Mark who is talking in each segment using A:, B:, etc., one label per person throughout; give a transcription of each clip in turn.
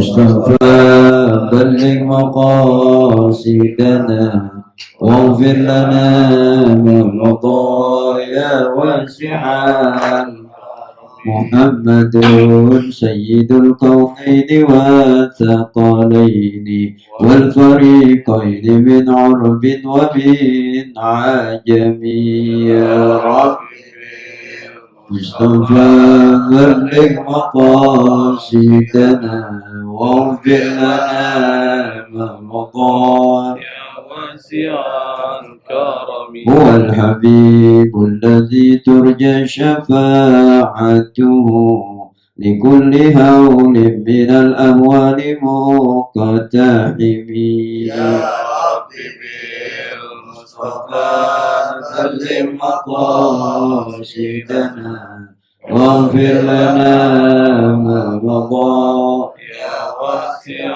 A: مصطفى بلغ مقاصدنا واغفر لنا ما مضى يا واسع محمد سيد الكونين والثقلين والفريقين من عرب ومن عجم يا رب مصطفى بلغ مقاصدنا واغفر لنا ما مضى هو الحبيب الذي ترجى شفاعته لكل هول من الأهوال مقتحم يا ربي بالمصطفى سلم مقاصدنا واغفر لنا ما مضى يا واسع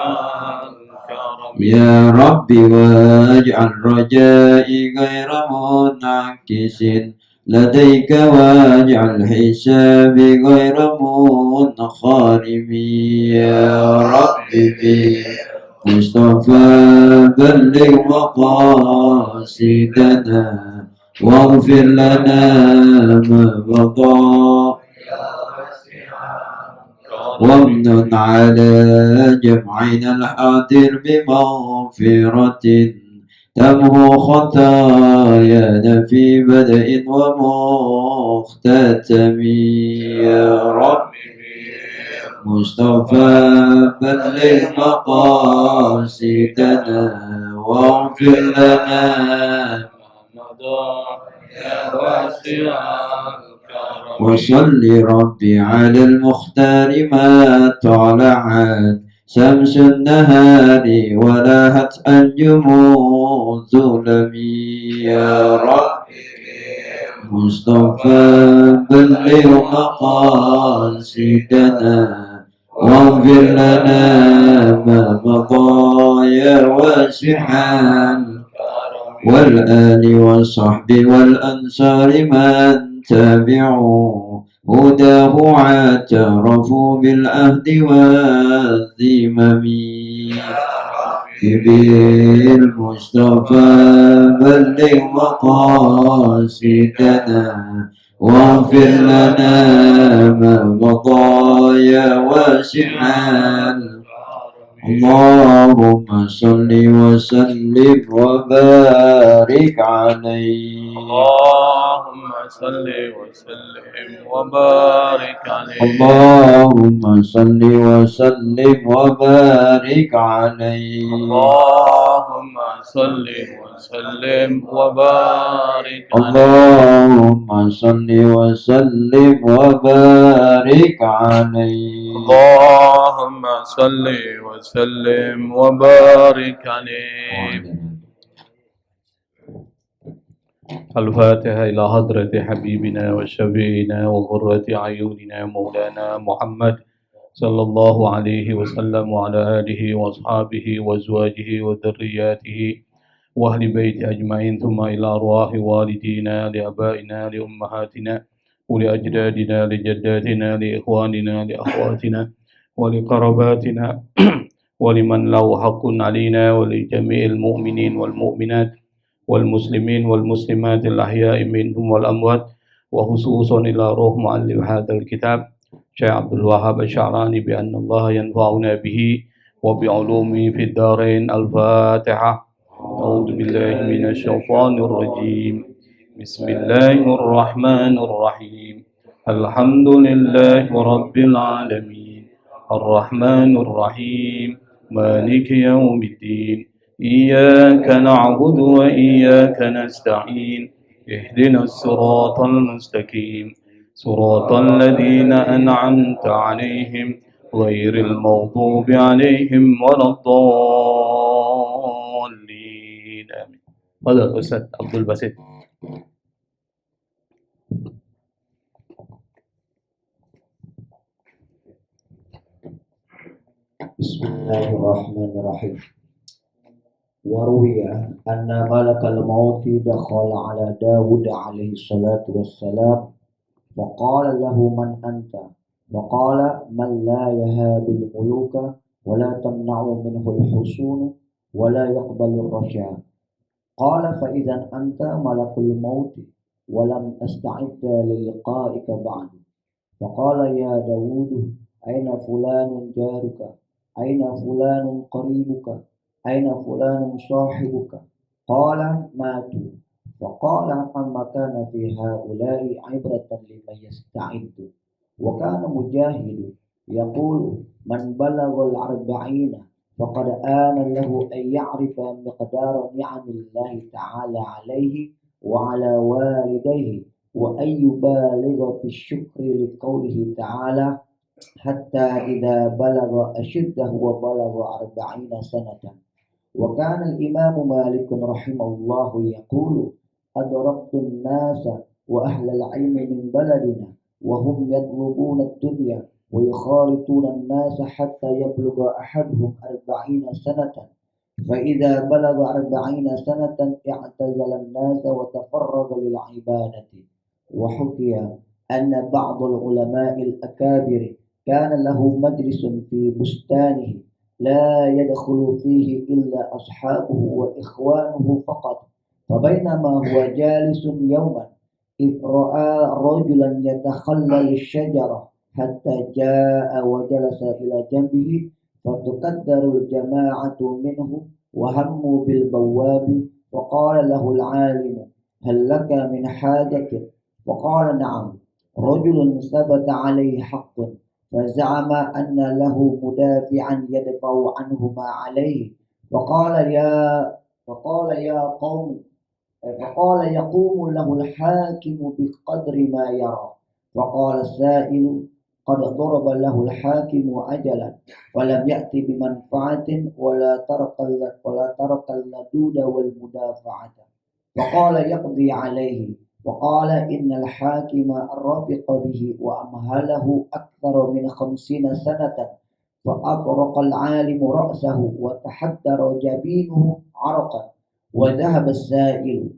A: يا ربي واجعل رجائي غير منعكس لديك واجعل حسابي غير منخرم يا ربي بالمصطفى بلغ مقاصدنا واغفر لنا ما مضى وامنن على جمعنا الحاضر بمغفرة تمحو خطايانا في بدء ومختتم يا رب مصطفى بلغ مقاصدنا واغفر لنا يا واسع وصل ربي على المختار ما طلعت شمس النهار ولاهت أنجم الظلم يا رب مصطفى بلغ مقاصدنا واغفر لنا ما مضى يا واسعا والآل والصحب والأنصار من تبعوا هداه واعترفوا بالعهد والذمم بالمصطفى بلغ مقاصدنا واغفر لنا ما مضى يا واسعا اللهم صل وسلم وبارك عليه
B: اللهم صل وسلم وبارك عليه
A: اللهم صل وسلم وبارك عليه
B: اللهم صل وسلم وبارك
A: اللهم صل وسلم وبارك عليه
B: اللهم صل وسلم وبارك عليه الفاتحة إلى حضرة حبيبنا وشفيعنا وغرة عيوننا مولانا محمد صلى الله عليه وسلم وعلى آله وأصحابه وأزواجه وذرياته وأهل بيت أجمعين ثم إلى أرواح والدينا لآبائنا لأمهاتنا ولأجدادنا لجداتنا لإخواننا لأخواتنا ولقرباتنا ولمن له حق علينا ولجميع المؤمنين والمؤمنات والمسلمين والمسلمات الأحياء منهم والأموات وخصوصا إلى روح معلم هذا الكتاب شيخ عبد الوهاب الشعراني بأن الله ينفعنا به وبعلومه في الدارين الفاتحة أعوذ بالله من الشيطان الرجيم بسم الله الرحمن الرحيم الحمد لله رب العالمين الرحمن الرحيم مالك يوم الدين إياك نعبد وإياك نستعين اهدنا الصراط المستقيم صراط الذين أنعمت عليهم غير المغضوب عليهم ولا الضالين آمين. هذا الأستاذ عبد الباسط.
A: بسم الله الرحمن الرحيم وروي أن ملك الموت دخل على داود عليه الصلاة والسلام فقال له من أنت؟ فقال من لا يهاب الملوك ولا تمنعوا منه الحصون ولا يقبل الرشاد. قال فإذا أنت ملك الموت ولم أستعد للقائك بعد. فقال يا داود أين فلان جارك؟ أين فلان قريبك؟ أين فلان صاحبك؟ قال ماتوا. فقال فما كان في هؤلاء عبرة لمن يستعد. وكان مجاهد يقول من بلغ الأربعين فقد آن له أن يعرف مقدار نعم الله تعالى عليه وعلى والديه، وأن يبالغ في الشكر لقوله تعالى حتى إذا بلغ أشده وبلغ 40 سنة. وكان الإمام مالك رحمه الله يقول أدركت الناس وأهل العلم من بلدنا وهم يطلبون الدنيا ويخالطون الناس حتى يبلغ أحدهم 40 سنة، فإذا بلغ 40 سنة اعتزل الناس وتفرغ للعبادة. وحكي أن بعض العلماء الأكابر كان له مجلس في بستانه لا يدخل فيه إلا أصحابه وإخوانه فقط، فبينما هو جالس يوما إذ رأى رجلا يتخلل الشجرة حتى جاء وجلس إلى جنبه، فتقدر الجماعة منه وهموا بالبواب، وقال له العالم هل لك من حاجة؟ فقال نعم. رجل ثبت عليه حق فزعم أن له مدافعا يدفع عنه ما عليه، فقال يا قوم فقال يقوم له الحاكم بقدر ما يرى. فقال السائل قد ضرب له الحاكم أجلا ولم يأت بمنفعة ولا ترك اللدود والمدافعة، فقال يقضي عليه. وقال إن الحاكم رفق به وأمهله أكثر من 50 سنة، فأطرق العالم رأسه وتحدر جبينه عرقا. وذهب السائل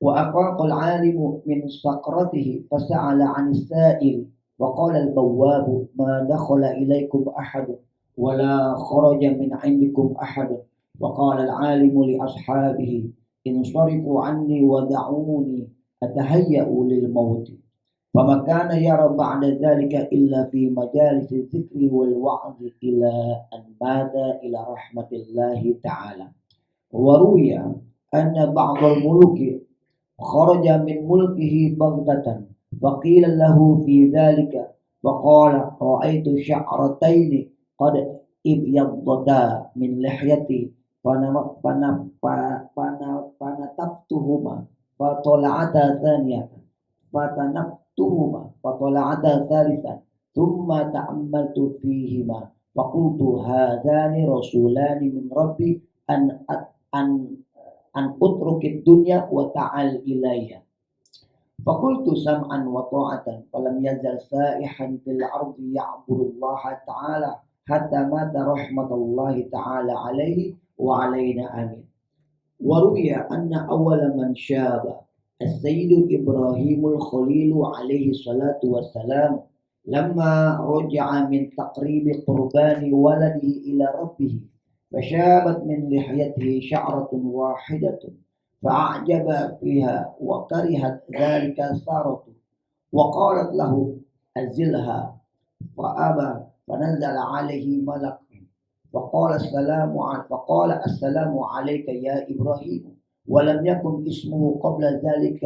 A: وأفاق العالم من سقرته فسأل عن السائل، وقال البواب ما دخل إليكم أحد ولا خرج من عندكم أحد. وقال العالم لأصحابه انصرفوا عني ودعوني أتهيأ للموت. فما كان يرى بعد ذلك إلا في مجالس الذكر والوعظ إلى أن مات إلى رحمة الله تعالى. وروي أن بعض الملوك خرج من ملكه بغتة فقيل له في ذلك فقال رأيت شعرتين قد ابيضتا من لحيتي فنتبتهما فطلعتا ثانية فطلعتا ثالثا ثم تأملت فيهما فقلت هذان رسولان من ربي أن أن أترك الدنيا وتعال إليها. فقلت سمعا وطاعة فلم يزل سائحا في الأرض يعبد الله تعالى حتى مات رحمة الله تعالى عليه وعلينا آمين. وروي أن أول من شاب السيد إبراهيم الخليل عليه الصلاة والسلام لما رجع من تقريب قربان ولده إلى ربه، فشابت من لحيته شعرة واحدة فأعجب فيها وكرهت ذلك سارته، وقالت له أزلها فأبى، فنزل عليه ملك فقال السلام عليك يا إبراهيم، ولم يكن اسمه قبل ذلك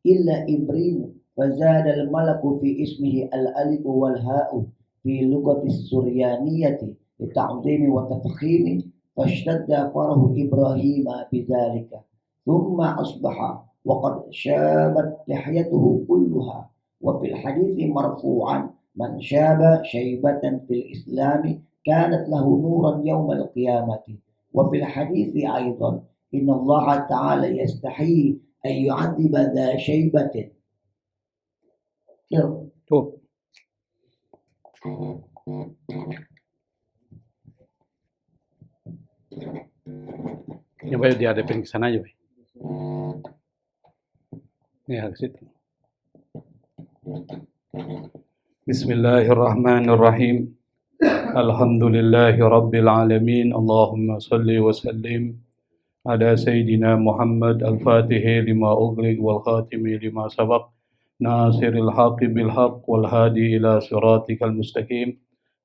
A: إلا إبراهيم، فزاد الملك في اسمه الألف والهاء في لغة السريانية للتعظيم والتفخيم، فاشتد فرح إبراهيم بذلك، ثم أصبح وقد شابت لحيته كلها. وفي الحديث مرفوعا من شاب شيبة في الإسلام كانت له نورا يوم القيامة. وفي الحديث أيضا إن الله تعالى يستحيي أن يعذب ذا شيبة.
B: Tuh. Coba yuk dihadapin ke sana aja, Bay. Ya, ke situ. Bismillahirrahmanirrahim. الحمد لله رب العالمين اللهم صل وسلم على سيدنا محمد الفاتح لما أغلق والخاتم لما سبق ناصر الحق بالحق والهادي إلى صراطك المستقيم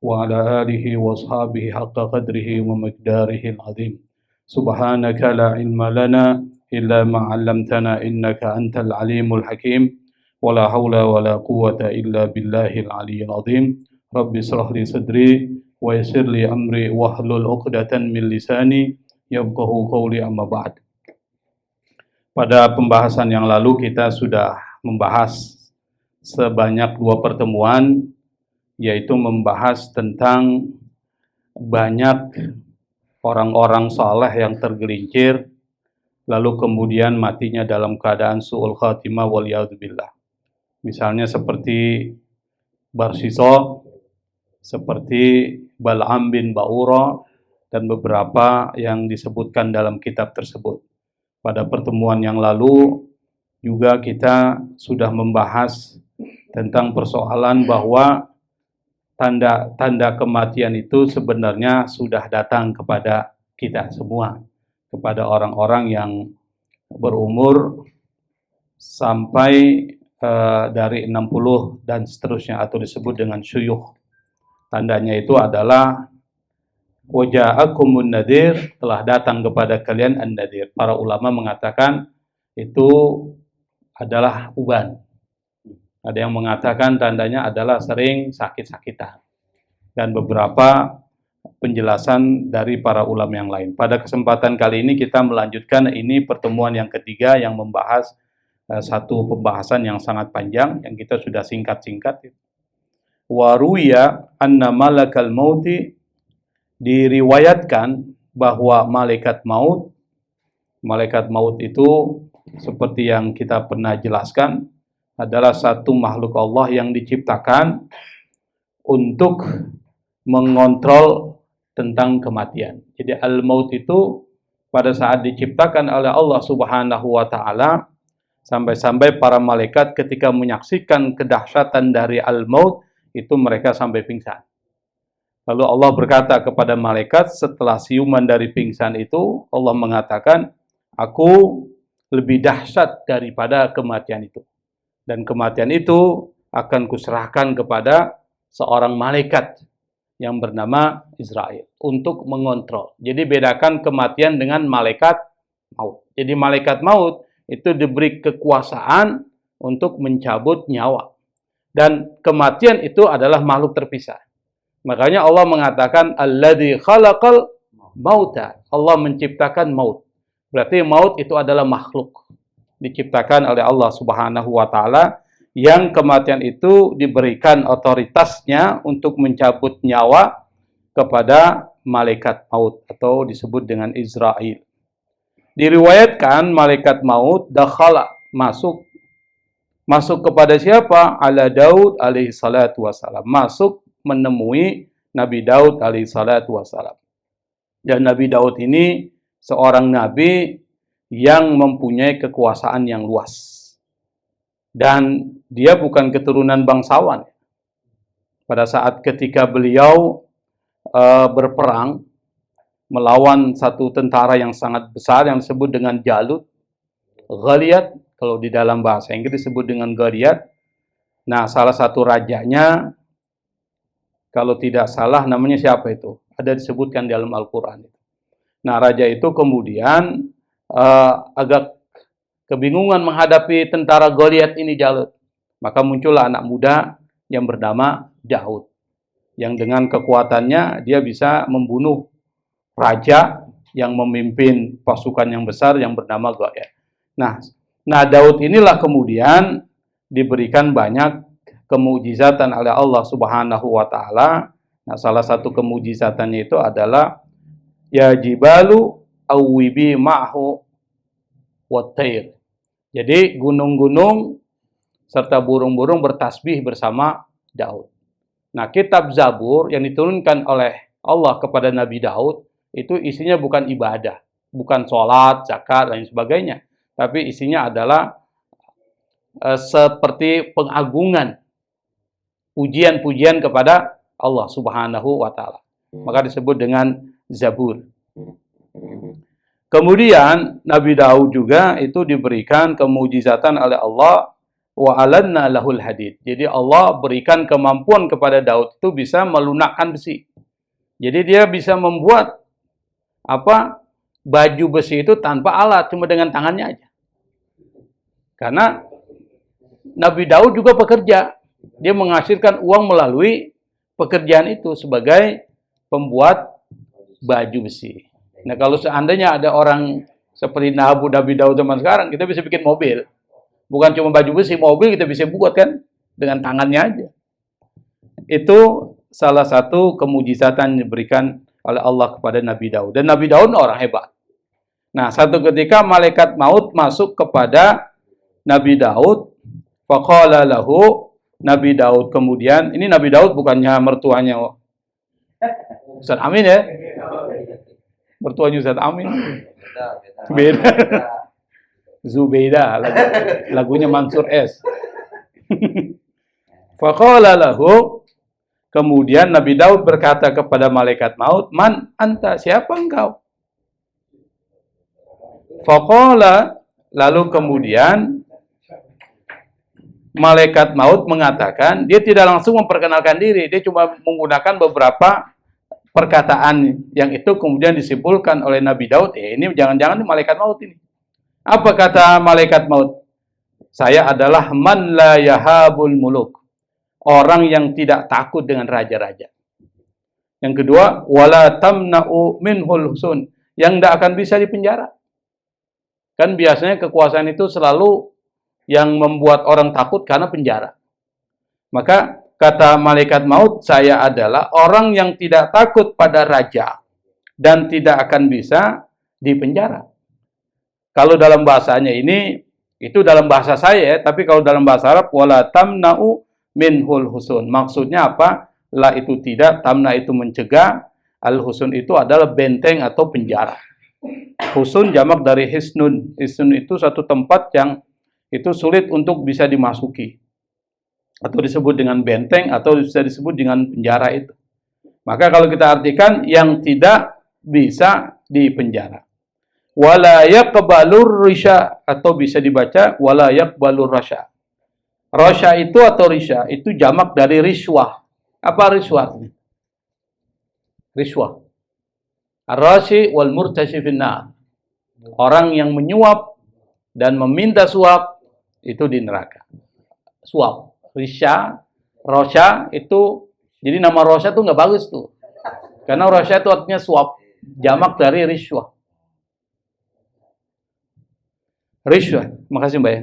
B: وعلى آله وأصحابه حق قدره ومقداره العظيم سبحانك لا علم لنا إلا ما علمتنا إنك أنت العليم الحكيم ولا حول ولا قوة إلا بالله العلي العظيم رب اشرح لي صدري ويسر لي أمري واحلل عقدة من لساني yafqahu qawli amma ba'd. Pada pembahasan yang lalu kita sudah membahas sebanyak 2 pertemuan, yaitu membahas tentang banyak orang-orang saleh yang tergelincir lalu kemudian matinya dalam keadaan su'ul khatimah waliyadzubillah. Misalnya seperti Barsiso, seperti Bal'am bin Ba'ura, dan beberapa yang disebutkan dalam kitab tersebut. Pada pertemuan yang lalu juga kita sudah membahas tentang persoalan bahwa tanda-tanda kematian itu sebenarnya sudah datang kepada kita semua, kepada orang-orang yang berumur sampai dari 60 dan seterusnya atau disebut dengan syuyukh. Tandanya itu adalah waja'akumun nadir, telah datang kepada kalian an-nadir. Para ulama mengatakan itu adalah uban. Ada yang mengatakan tandanya adalah sering sakit-sakitan. Dan beberapa penjelasan dari para ulama yang lain. Pada kesempatan kali ini kita melanjutkan, ini pertemuan yang ketiga yang membahas satu pembahasan yang sangat panjang yang kita sudah singkat-singkat. Wa ruwiya anna malakal mauti, diriwayatkan bahwa malaikat maut itu seperti yang kita pernah jelaskan adalah satu makhluk Allah yang diciptakan untuk mengontrol tentang kematian. Jadi al-maut itu pada saat diciptakan oleh Allah Subhanahu wa taala, sampai-sampai para malaikat ketika menyaksikan kedahsyatan dari al-maut itu mereka sampai pingsan. Lalu Allah berkata kepada malaikat setelah siuman dari pingsan itu, Allah mengatakan, aku lebih dahsyat daripada kematian itu. Dan kematian itu akan kuserahkan kepada seorang malaikat yang bernama Israel untuk mengontrol. Jadi bedakan kematian dengan malaikat maut. Jadi malaikat maut itu diberi kekuasaan untuk mencabut nyawa. Dan kematian itu adalah makhluk terpisah. Makanya Allah mengatakan alladzi khalaqal mauta. Allah menciptakan maut. Berarti maut itu adalah makhluk diciptakan oleh Allah Subhanahu wa taala, yang kematian itu diberikan otoritasnya untuk mencabut nyawa kepada malaikat maut atau disebut dengan Israel. Diriwayatkan malaikat maut dakhala, masuk kepada siapa? Ala Daud alaihi salatu wassalam. Masuk menemui Nabi Daud alaihi salatu wassalam. Dan Nabi Daud ini seorang nabi yang mempunyai kekuasaan yang luas. Dan dia bukan keturunan bangsawan. Pada saat ketika beliau berperang melawan satu tentara yang sangat besar yang disebut dengan Jalut, Goliat, kalau di dalam bahasa Inggris disebut dengan Goliat. Nah, salah satu rajanya, kalau tidak salah namanya siapa itu? Ada disebutkan di dalam Al-Quran. Nah, raja itu kemudian agak kebingungan menghadapi tentara Goliat ini, Jalut. Maka muncullah anak muda yang bernama Daud. Yang dengan kekuatannya dia bisa membunuh raja yang memimpin pasukan yang besar yang bernama Goliat. Nah, Daud inilah kemudian diberikan banyak kemujizatan oleh Allah Subhanahu wa taala. Nah, salah satu kemujizatannya itu adalah ya jibalu awwibi ma'hu wat-tair. Jadi gunung-gunung serta burung-burung bertasbih bersama Daud. Nah, kitab Zabur yang diturunkan oleh Allah kepada Nabi Daud itu isinya bukan ibadah, bukan sholat, zakat, dan sebagainya, tapi isinya adalah seperti pengagungan, pujian-pujian kepada Allah Subhanahu wa taala. Maka disebut dengan Zabur. Kemudian Nabi Daud juga itu diberikan kemujizatan oleh Allah, wa alanna lahul hadid. Jadi Allah berikan kemampuan kepada Daud itu bisa melunakkan besi. Jadi dia bisa membuat baju besi itu tanpa alat, cuma dengan tangannya aja. Karena Nabi Daud juga pekerja. Dia menghasilkan uang melalui pekerjaan itu sebagai pembuat baju besi. Nah, kalau seandainya ada orang seperti Nabi Daud zaman sekarang, kita bisa bikin mobil. Bukan cuma baju besi, mobil kita bisa buat kan dengan tangannya aja. Itu salah satu kemujizatan yang diberikan oleh Allah kepada Nabi Daud. Dan Nabi Daud orang hebat. Nah, satu ketika malaikat maut masuk kepada Nabi Daud, faqala lahu, Nabi Daud kemudian, ini Nabi Daud bukannya mertuanya Ustaz Amin ya? Mertuanya Ustaz Amin. Beda. Zubeida, lagunya Mansur S. Faqala lahu, kemudian Nabi Daud berkata kepada malaikat maut, man anta, siapa engkau? Faqala, lalu kemudian malaikat maut mengatakan, dia tidak langsung memperkenalkan diri, dia cuma menggunakan beberapa perkataan yang itu kemudian disimpulkan oleh Nabi Daud, ini jangan-jangan malaikat maut ini. Apa kata malaikat maut? Saya adalah man la yahabul muluk. Orang yang tidak takut dengan raja-raja. Yang kedua, wala tamna'u minhul husun. Yang tidak akan bisa dipenjara. Kan biasanya kekuasaan itu selalu yang membuat orang takut karena penjara. Maka kata malaikat maut, saya adalah orang yang tidak takut pada raja dan tidak akan bisa dipenjara. Kalau dalam bahasanya ini, itu dalam bahasa saya, tapi kalau dalam bahasa Arab, wala tamna'u minhul husun. Maksudnya apa? La itu tidak, tamna itu mencegah, al-husun itu adalah benteng atau penjara. Husun jamak dari hisnun. Hisnun itu satu tempat yang itu sulit untuk bisa dimasuki. Atau disebut dengan benteng, atau bisa disebut dengan penjara itu. Maka kalau kita artikan, yang tidak bisa dipenjara. Wala yaqbalur risya, atau bisa dibaca wala yaqbalur rasya. Rasya itu atau risya, itu jamak dari riswah. Apa riswah? Riswah. Ar-rashi wal murtashi finnar. Orang yang menyuap dan meminta suap, itu di neraka. Suap. Risya, rosya itu, jadi nama rosya itu nggak bagus tuh. Karena rosya itu artinya suap, jamak dari riswah. Riswah, makasih Mbak ya.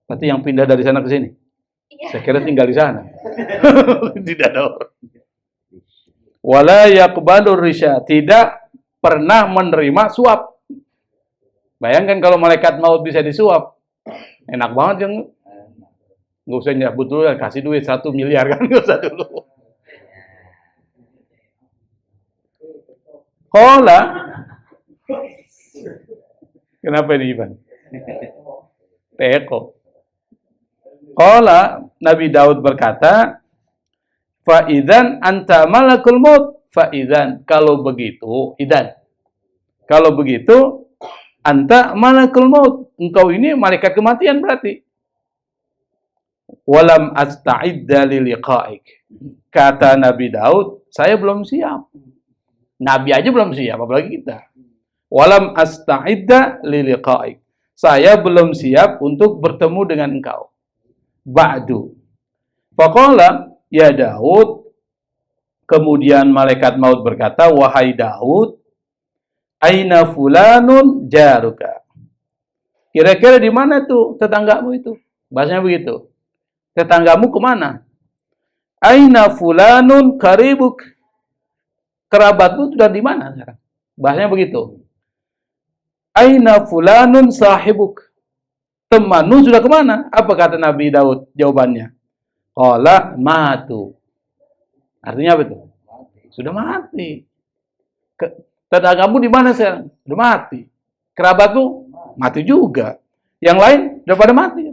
B: Berarti yang pindah dari sana ke sini? Saya kira tinggal di sana. Tidak ada orang. Wala yaqbalur risya, tidak pernah menerima suap. Bayangkan kalau malaikat maut bisa disuap. Enak banget yang nggak usah nyabut dulu, kasih duit 1 miliar kan, nggak usah dulu. Qala, kenapa ini Ivan? Teko. Qala, Nabi Daud berkata, fa'idzan anta malakul maut. Fa'idzan, kalau begitu, idan. Kalau begitu, anta malakul maut. Engkau ini malaikat kematian berarti. Walam asta'idda liliqa'ik. Kata Nabi Daud, saya belum siap. Nabi aja belum siap, apalagi kita. Walam asta'idda liliqa'ik. Saya belum siap untuk bertemu dengan engkau. Ba'du. Faqala, ya Daud. Kemudian malaikat maut berkata, wahai Daud, aina fulanun jaruka. Kira-kira di mana tuh tetanggamu itu? Bahasanya begitu. Tetanggamu kemana? Aina fulanun karibuk. Kerabatmu sudah di mana sekarang? Bahasanya begitu. Aina fulanun sahibuk. Temanmu sudah kemana? Apa kata Nabi Daud? Jawabannya. Qala matu. Artinya apa itu? Sudah mati. Tetanggamu di mana sekarang? Sudah mati. Kerabatmu mati juga. Yang lain sudah pada mati.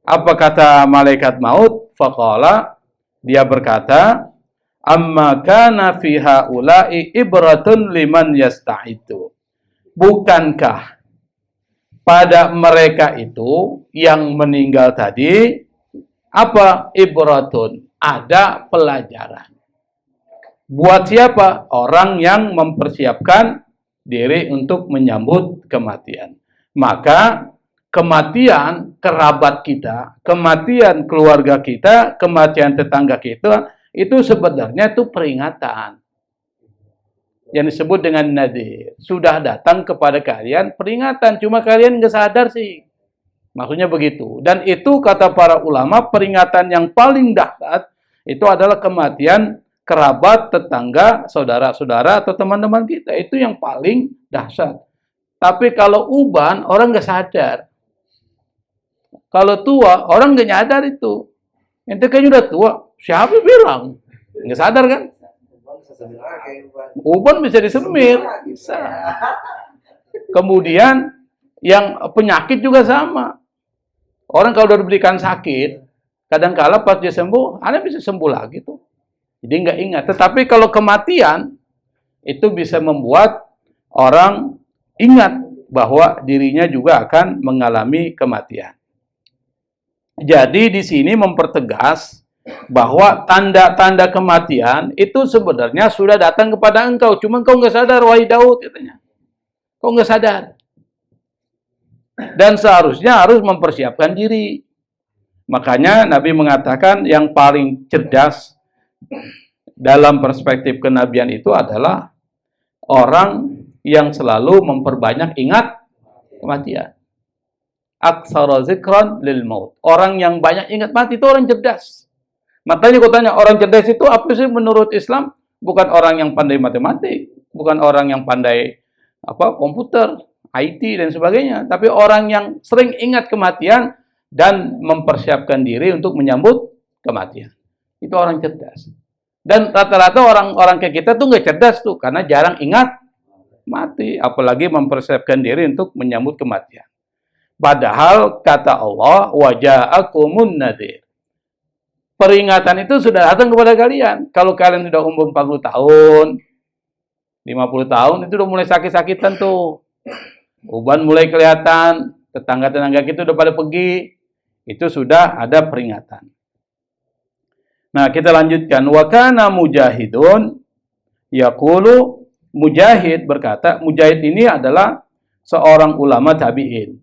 B: Apa kata malaikat maut? Faqala, Dia berkata, amma kana fi haula'i ibratun liman yasta'idu. Bukankah pada mereka itu yang meninggal tadi apa ibratun? Ada pelajaran. Buat siapa? Orang yang mempersiapkan diri untuk menyambut kematian. Maka kematian kerabat kita, kematian keluarga kita, kematian tetangga kita, itu sebenarnya itu peringatan. Yang disebut dengan nadir. Sudah datang kepada kalian peringatan, cuma kalian nggak sadar sih. Maksudnya begitu. Dan itu kata para ulama, peringatan yang paling dahsyat itu adalah kematian kerabat, tetangga, saudara-saudara, atau teman-teman kita. Itu yang paling dahsyat. Tapi kalau uban, orang nggak sadar. Kalau tua, orang nggak nyadar itu. Ente kayaknya udah tua. Siapa bilang? Nggak sadar kan? Uban bisa disemir. Bisa. Kemudian, yang penyakit juga sama. Orang kalau udah diberikan sakit, kadang-kala pas dia sembuh, Anda bisa sembuh lagi tuh. Jadi nggak ingat. Tetapi kalau kematian, itu bisa membuat orang ingat bahwa dirinya juga akan mengalami kematian. Jadi di sini mempertegas bahwa tanda-tanda kematian itu sebenarnya sudah datang kepada engkau. Cuma engkau nggak sadar, wahai Daud, katanya. Kau nggak sadar. Dan seharusnya harus mempersiapkan diri. Makanya Nabi mengatakan yang paling cerdas dalam perspektif kenabian itu adalah orang yang selalu memperbanyak ingat kematian. Aktsara zikran lil maut. Orang yang banyak ingat mati itu orang cerdas. Makanya kau tanya, orang cerdas itu apa sih menurut Islam? Bukan orang yang pandai matematik, bukan orang yang pandai komputer, IT dan sebagainya, tapi orang yang sering ingat kematian dan mempersiapkan diri untuk menyambut kematian. Itu orang cerdas. Dan rata-rata orang-orang kayak kita tuh nggak cerdas tuh, karena jarang ingat mati, apalagi mempersiapkan diri untuk menyambut kematian. Padahal kata Allah, waja'akumun nadir. Peringatan itu sudah datang kepada kalian. Kalau kalian sudah umur 40 tahun, 50 tahun, itu udah mulai sakit-sakitan tuh. Uban mulai kelihatan, tetangga-tetangga kita udah pada pergi. Itu sudah ada peringatan. Nah, kita lanjutkan. Wa kana mujahidun yaqulu, Mujahid berkata, Mujahid ini adalah seorang ulama tabi'in.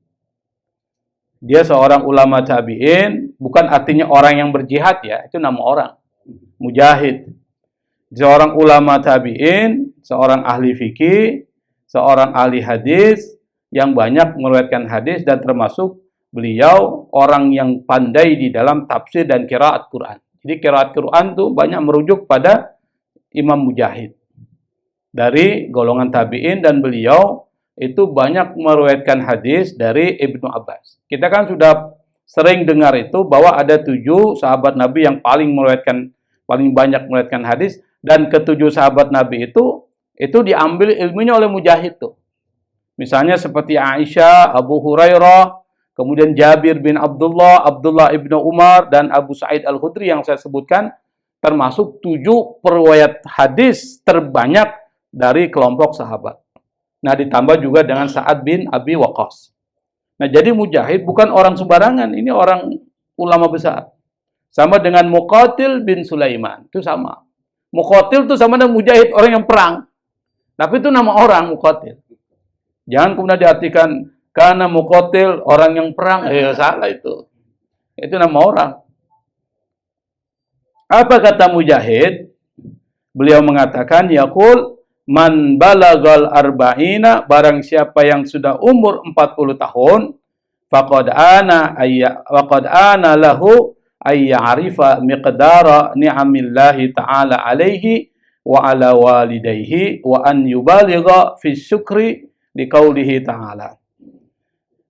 B: Dia seorang ulama tabi'in, bukan artinya orang yang berjihad ya, itu nama orang. Mujahid. Seorang ulama tabi'in, seorang ahli fikih, seorang ahli hadis yang banyak meriwayatkan hadis, dan termasuk beliau orang yang pandai di dalam tafsir dan qiraat Quran. Jadi qiraat Quran itu banyak merujuk pada Imam Mujahid dari golongan tabi'in, dan beliau itu banyak meriwayatkan hadis dari Ibnu Abbas. Kita kan sudah sering dengar itu bahwa ada 7 sahabat Nabi yang paling banyak meriwayatkan hadis, dan ke-7 sahabat Nabi itu diambil ilmunya oleh Mujahid tuh. Misalnya seperti Aisyah, Abu Hurairah, kemudian Jabir bin Abdullah, Abdullah ibnu Umar, dan Abu Sa'id Al-Khudri yang saya sebutkan, termasuk 7 periwayat hadis terbanyak dari kelompok sahabat. Nah, ditambah juga dengan Sa'ad bin Abi Waqqas. Nah, jadi Mujahid bukan orang sembarangan, ini orang ulama besar. Sama dengan Muqatil bin Sulaiman, itu sama. Muqatil itu sama dengan Mujahid, orang yang perang. Tapi itu nama orang Muqatil. Jangan kemudian diartikan karena Muqatil orang yang perang, salah itu. Itu nama orang. Apa kata Mujahid? Beliau mengatakan, yaqul man balagal arba'ina, barang siapa yang sudah umur 40 tahun, faqad ana lahu ayya'rifa miqdara ni'amillahi ta'ala alaihi wa ala walidayhi wa an yubaligha fi syukri liqaulihi ta'ala.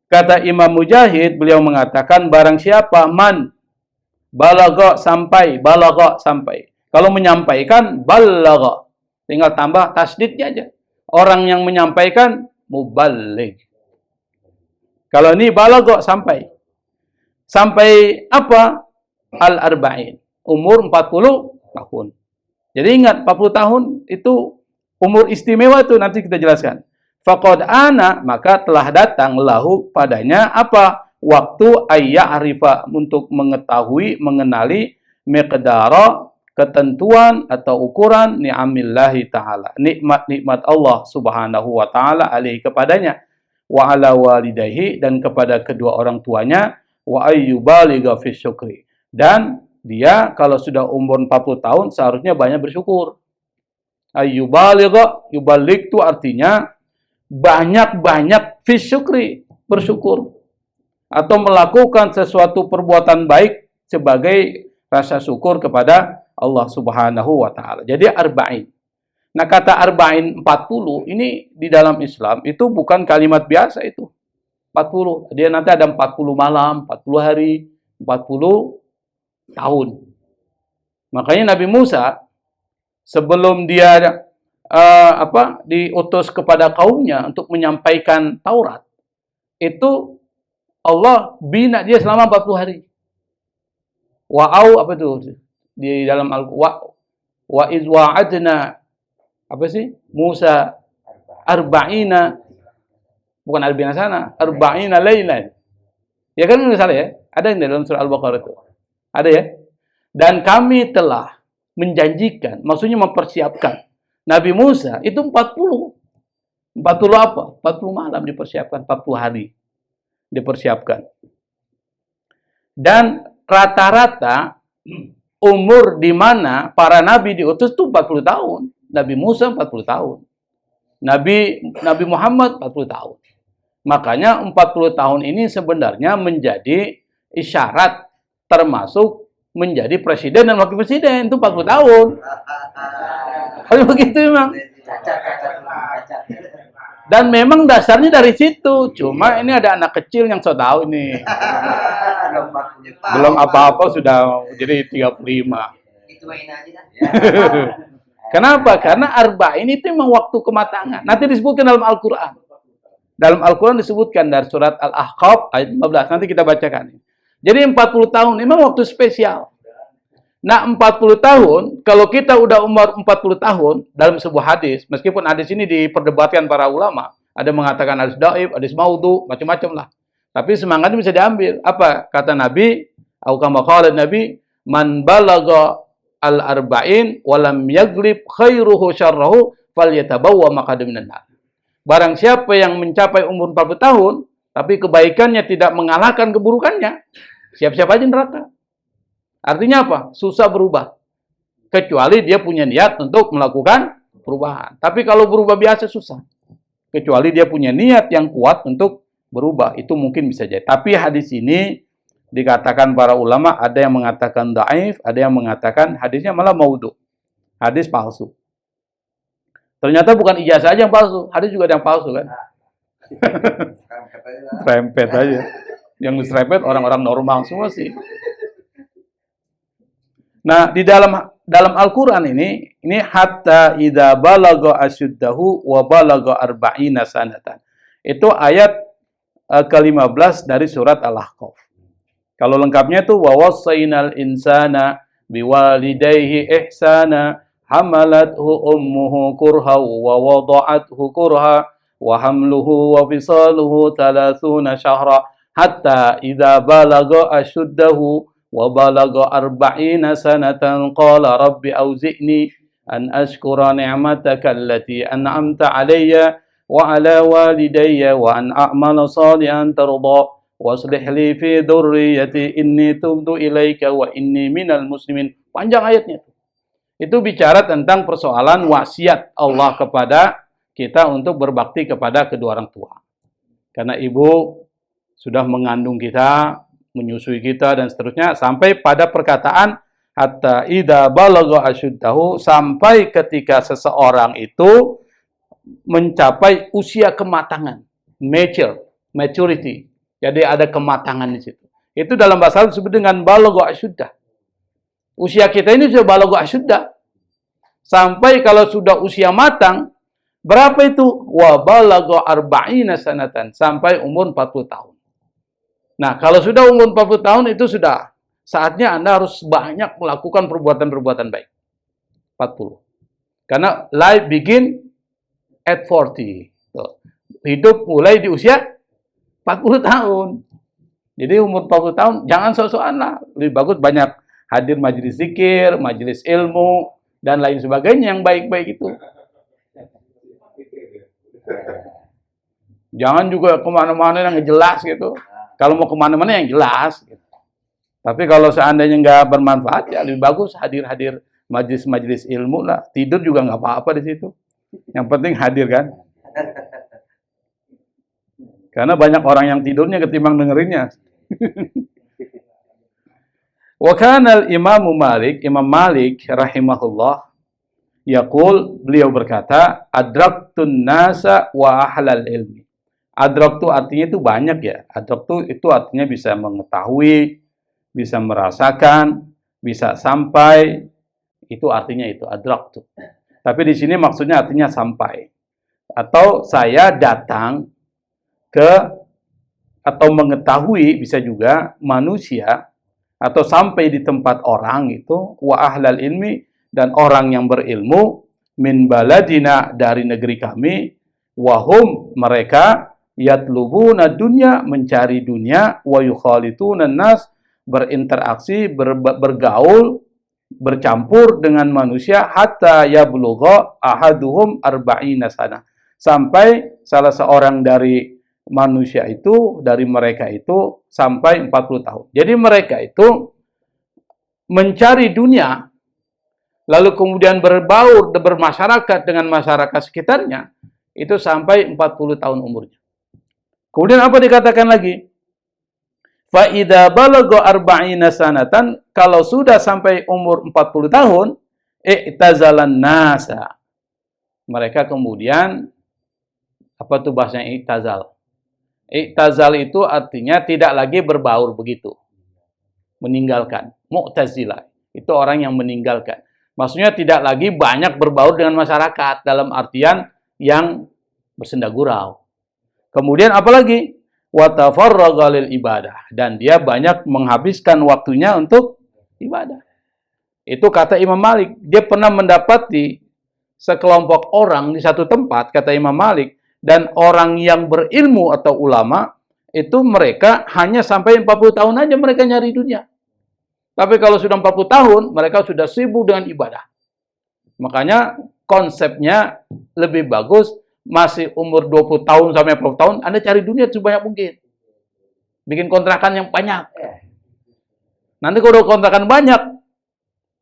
B: Kata Imam Mujahid, beliau mengatakan barang siapa man balagha sampai. Kalau menyampaikan balagha, tinggal tambah tasdidnya aja. Orang yang menyampaikan muballigh. Kalau ini balagha sampai. Sampai apa? Al-arba'in. umur 40 tahun. Jadi ingat, 40 tahun itu umur istimewa itu nanti kita jelaskan. Faqad ana, maka telah datang lahu padanya apa? Waktu ayya'rifa, untuk mengetahui, mengenali miqdara, ketentuan atau ukuran ni'amillahi ta'ala, nikmat-nikmat Allah subhanahu wa ta'ala alaihi kepadanya, wa ala walidayhi, dan kepada kedua orang tuanya, wa ayyubaliga fi syukri, dan dia kalau sudah umur 40 tahun seharusnya banyak bersyukur. Ayyubaliga, yubalik itu artinya banyak-banyak fi syukri, bersyukur, atau melakukan sesuatu perbuatan baik sebagai rasa syukur kepada Allah subhanahu wa ta'ala. Jadi arba'in. Nah, kata arba'in 40 ini di dalam Islam itu bukan kalimat biasa itu. 40. Dia nanti ada 40 malam, 40 hari, 40 tahun. Makanya Nabi Musa sebelum dia diutus kepada kaumnya untuk menyampaikan Taurat, itu Allah bina dia selama 40 hari. Wa'au, apa itu? Di dalam wa iz wa'adna, apa sih? Musa arba'ina, bukan arba'ina sana, arba'ina lailan. Ya kan enggak salah ya? Ada yang dalam surah Al-Baqarah itu. Ada ya? Dan kami telah menjanjikan, maksudnya mempersiapkan Nabi Musa itu 40. 40 apa? 40 malam dipersiapkan, 40 hari dipersiapkan. Dan rata-rata umur di mana para nabi diutus itu 40 tahun. Nabi Musa 40 tahun. Nabi Muhammad 40 tahun. Makanya 40 tahun ini sebenarnya menjadi isyarat termasuk menjadi presiden dan wakil presiden, itu 40 tahun. Kalau begitu memang. Dan memang dasarnya dari situ. Cuma ini ada anak kecil yang so tahu ini. Belum apa-apa sudah jadi 35. Kenapa? Karena arba'in itu memang waktu kematangan. Nanti disebutkan dalam Al-Quran. Dalam Al-Quran disebutkan dari surat Al-Ahqaf ayat 15. Nanti kita bacakan. Jadi 40 tahun memang waktu spesial. Nah, 40 tahun, kalau kita udah umur 40 tahun dalam sebuah hadis, meskipun hadis ini diperdebatkan para ulama, ada mengatakan hadis dhaif, hadis maudhu, macam-macam lah. Tapi semangatnya bisa diambil. Apa kata Nabi? Au kama qala Nabi, man balagha al-arba'in wa lam yaglib khairuhu syarrahu falyatabawwa maq'adahu minan nar. Barang siapa yang mencapai umur 40 tahun, tapi kebaikannya tidak mengalahkan keburukannya, siap-siap aja neraka. Artinya apa? Susah berubah. Kecuali dia punya niat untuk melakukan perubahan. Tapi kalau berubah biasa susah. Kecuali dia punya niat yang kuat untuk berubah. Itu mungkin bisa jadi. Tapi hadis ini dikatakan para ulama, ada yang mengatakan dhaif, ada yang mengatakan hadisnya malah maudhu. Hadis palsu. Ternyata bukan ijazah aja yang palsu. Hadis juga ada yang palsu kan. Serempet aja. Yang diserempet orang-orang normal semua sih. Nah, di dalam Al-Qur'an ini hatta idza balagha asyuddahu wa balagha arba'ina sanatan. Itu ayat ke-15 dari surat Al-Ahqaf. Kalau lengkapnya itu wa wassaynal insana biwalidayhi ihsana hamalathu ummuhu kurha wa wada'athu kurha wa hamluhu wa fisaluhu 30 syahra hatta idza balagha asyuddahu wa balagha arba'ina sanatan qala rabbi auzi'ni an ashkura ni'mataka allati an'amta 'alayya wa 'ala walidayya wa an a'mala salihan tarda waslih li fi dzurriyyati inni tubtu ilaika wa inni minal muslimin. Panjang ayatnya. Itu bicara tentang persoalan wasiat Allah kepada kita untuk berbakti kepada kedua orang tua. Karena ibu sudah mengandung kita, menyusui kita dan seterusnya, sampai pada perkataan hatta idza balagha asyuddahu, sampai ketika seseorang itu mencapai usia kematangan, maturity. Jadi ada kematangan di situ. Itu dalam bahasa Arab disebut dengan balagha asyuddah. Usia kita ini sudah balagha asyuddah. Sampai kalau sudah usia matang, berapa itu? Wa balagha arba'ina sanatan, sampai umur 40 tahun. Nah, kalau sudah umur 40 tahun itu sudah saatnya Anda harus banyak melakukan perbuatan-perbuatan baik. 40. Karena life begin at 40. Tuh. Hidup mulai di usia 40 tahun. Jadi umur 40 tahun jangan sok-sokan lah. Lebih bagus banyak hadir majelis zikir, majelis ilmu, dan lain sebagainya yang baik-baik itu. Jangan juga kemana-mana yang jelas gitu. Kalau mau kemana-mana yang jelas. Gitu. Tapi kalau seandainya nggak bermanfaat, ya lebih bagus hadir-hadir majelis-majelis ilmu lah. Tidur juga nggak apa-apa di situ. Yang penting hadir kan. Karena banyak orang yang tidurnya ketimbang dengerinnya. Wa kana al-Imam Malik rahimahullah yaqul, beliau berkata, adraktun nasa wa ahlal ilmi. Adrak itu artinya itu banyak ya. Adrak itu artinya bisa mengetahui, bisa merasakan, bisa sampai. Itu artinya itu adrak tuh. Tapi di sini maksudnya artinya sampai. Atau saya datang ke atau mengetahui, bisa juga manusia atau sampai di tempat orang itu, wa ahlal ilmi, dan orang yang berilmu, min baladina, dari negeri kami, wahum, mereka, yatlubuna dunya, mencari dunia, wa yukhalituna nas, berinteraksi, bergaul, bercampur dengan manusia, hatta yablugha ahaduhum arba'ina sana, sampai salah seorang dari manusia itu, dari mereka itu, sampai 40 tahun. Jadi mereka itu mencari dunia, lalu kemudian berbaur, bermasyarakat dengan masyarakat sekitarnya, itu sampai 40 tahun umurnya. Kemudian apa dikatakan lagi? Fa idza balagha arba'ina sanatan, kalau sudah sampai umur 40 tahun, i'tazalan nasa. Mereka kemudian, apa tuh bahasanya i'tazal? I'tazal itu artinya tidak lagi berbaur begitu. Meninggalkan. Mu'tazilah. Itu orang yang meninggalkan. Maksudnya tidak lagi banyak berbaur dengan masyarakat dalam artian yang bersenda gurau. Kemudian apalagi? Wa tafarraga lil ibadah, dan dia banyak menghabiskan waktunya untuk ibadah. Itu kata Imam Malik. Dia pernah mendapati sekelompok orang di satu tempat, kata Imam Malik, dan orang yang berilmu atau ulama itu mereka hanya sampai 40 tahun aja mereka nyari dunia. Tapi kalau sudah 40 tahun, mereka sudah sibuk dengan ibadah. Makanya konsepnya lebih bagus, masih umur 20 tahun sampai 40 tahun, Anda cari dunia sebanyak mungkin. Bikin kontrakan yang banyak. Nanti kalau kontrakan banyak,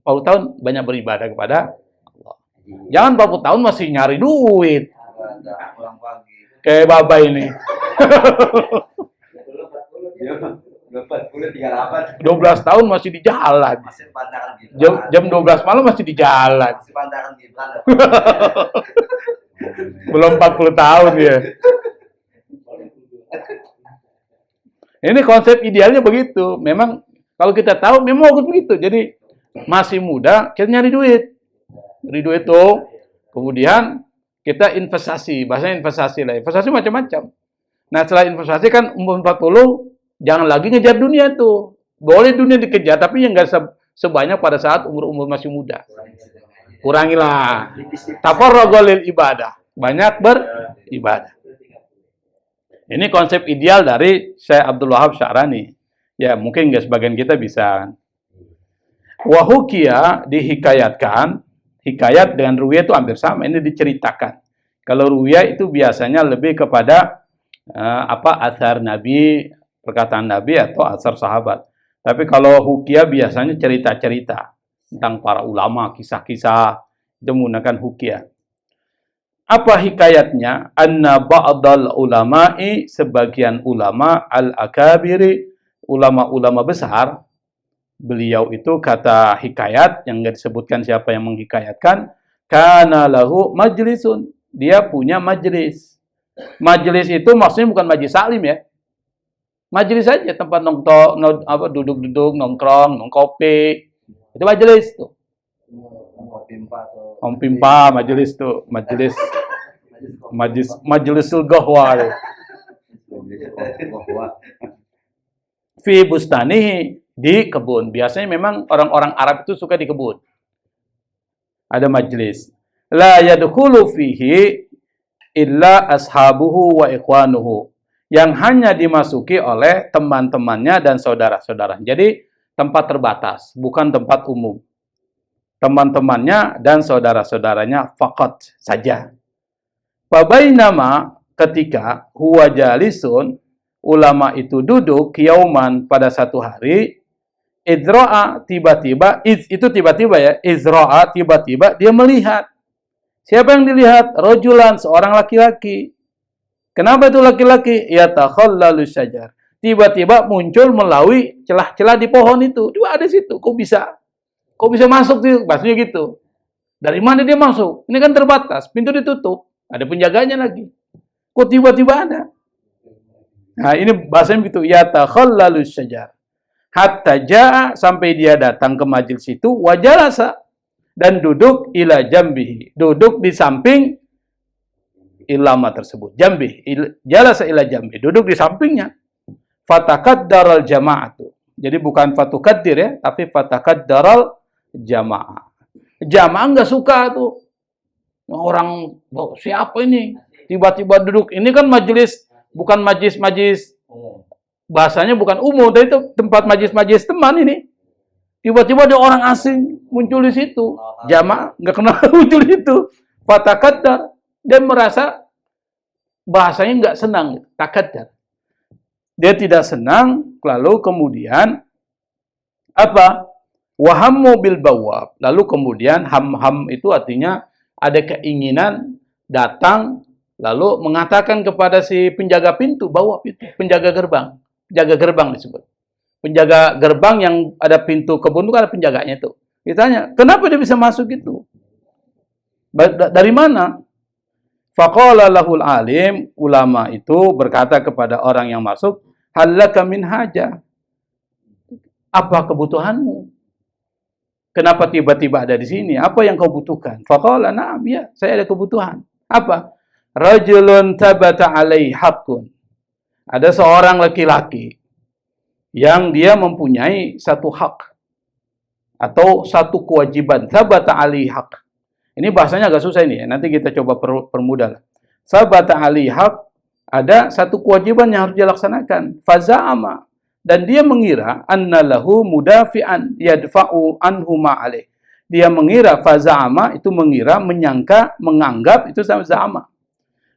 B: 40 tahun banyak beribadah kepada Allah. Jangan 40 tahun masih nyari duit. Kayak Baba ini. 12 tahun masih di jalan. Jam 12 malam masih di jalan. Belum 40 tahun ya. Ini konsep idealnya begitu. Memang kalau kita tahu memang begitu. Jadi masih muda kita nyari duit. Nyari duit tuh. Kemudian kita investasi. Bahasanya investasi lah. Investasi macam-macam. Nah setelah investasi kan umur 40, jangan lagi ngejar dunia tuh. Boleh dunia dikejar, tapi yang nggak sebanyak pada saat umur-umur masih muda. Kurangilah. Tafarraga lil ibadah. Banyak beribadah. Ini konsep ideal dari Syekh Abdul Wahab Sya'rani. Ya, mungkin nggak sebagian kita bisa. Wahukia dihikayatkan. Hikayat dengan ruwiyah itu hampir sama. Ini diceritakan. Kalau ruwiyah itu biasanya lebih kepada asar Nabi, perkataan Nabi atau asar sahabat. Tapi kalau hukia biasanya cerita-cerita tentang para ulama, kisah-kisah, itu menggunakan hukia. Apa hikayatnya? Anna ba'dal ulama'i, sebagian ulama al-akabiri, ulama-ulama besar, beliau itu kata hikayat, yang nggak disebutkan siapa yang menghikayatkan, kana lahu majlisun, dia punya majlis. Majlis itu maksudnya bukan majlis salim ya. Majlis saja, tempat duduk-duduk, nongkrong, kopi. Itu majlis tuh. Pimpa, majelis tuh, majlisul gahwa. Fi bustanihi, Di kebun. Biasanya memang orang-orang Arab itu suka di kebun. Ada majelis. La yadkhulu fihi illa ashabuhu wa ikhwanuhu. Yang hanya dimasuki oleh teman-temannya dan saudara-saudara. Jadi tempat terbatas, bukan tempat umum. Teman-temannya dan saudara-saudaranya faqat saja. Fabainama ketika huwa jalisun, ulama itu duduk yauman pada satu hari, izra'a tiba-tiba, itu tiba-tiba ya, izra'a tiba-tiba dia melihat. Siapa yang dilihat? Rajulan, seorang laki-laki. Kenapa itu laki-laki? Yatakhallalu syajar. Tiba-tiba muncul melalui celah-celah di pohon itu. Dia ada situ. Kok bisa masuk sih? Maksudnya gitu. Dari mana dia masuk? Ini kan terbatas, pintu ditutup. Ada penjaganya lagi. Kok tiba-tiba ada? Nah, ini bahasanya begitu. Yatakhallalu syajar. Hatta ja'a, sampai dia datang ke majelis itu, wajalasa, dan duduk ila jambihi. Duduk di samping ilama tersebut. Jambi, jalasa ila jambi, duduk di sampingnya. Fatakaddaral jama'atu. Jadi bukan fatukaddir ya, tapi fatakaddaral jama'ah. Jamaah enggak suka tuh. Orang, siapa ini? Tiba-tiba duduk. Ini kan majelis, bukan majlis bahasanya bukan umum, tapi itu tempat majelis teman ini. Tiba-tiba ada orang asing muncul di situ. Jamaah enggak kenal muncul di situ. Fatakaddar. Dia merasa bahasanya enggak senang, takaddar. Dia tidak senang, lalu kemudian apa? Wahammu bil bawab. Lalu kemudian ham itu artinya ada keinginan datang lalu mengatakan kepada si penjaga pintu, bawab itu, penjaga gerbang. Penjaga gerbang disebut. Penjaga gerbang yang ada pintu kebun itu ada penjaganya itu. Ditanya, kenapa dia bisa masuk itu? Dari mana? Faqala lahul alim, ulama itu berkata kepada orang yang masuk, halaka min haja. Apa kebutuhanmu? Kenapa tiba-tiba ada di sini? Apa yang kau butuhkan? Faqala na'am, ya, saya ada kebutuhan. Apa? Rajulun tabata alaihi haqqun. Ada seorang laki-laki yang dia mempunyai satu hak atau satu kewajiban. Tabata alaihi haqq. Ini bahasanya agak susah ini ya. Nanti kita coba permudah. Sabata alaihi haq, ada satu kewajiban yang harus dilaksanakan. Faza'ama, dan dia mengira annalahu mudafi'an yadfa'u anhu ma'alih. Dia mengira, faza'ama itu mengira, menyangka, menganggap, itu sama za'ama.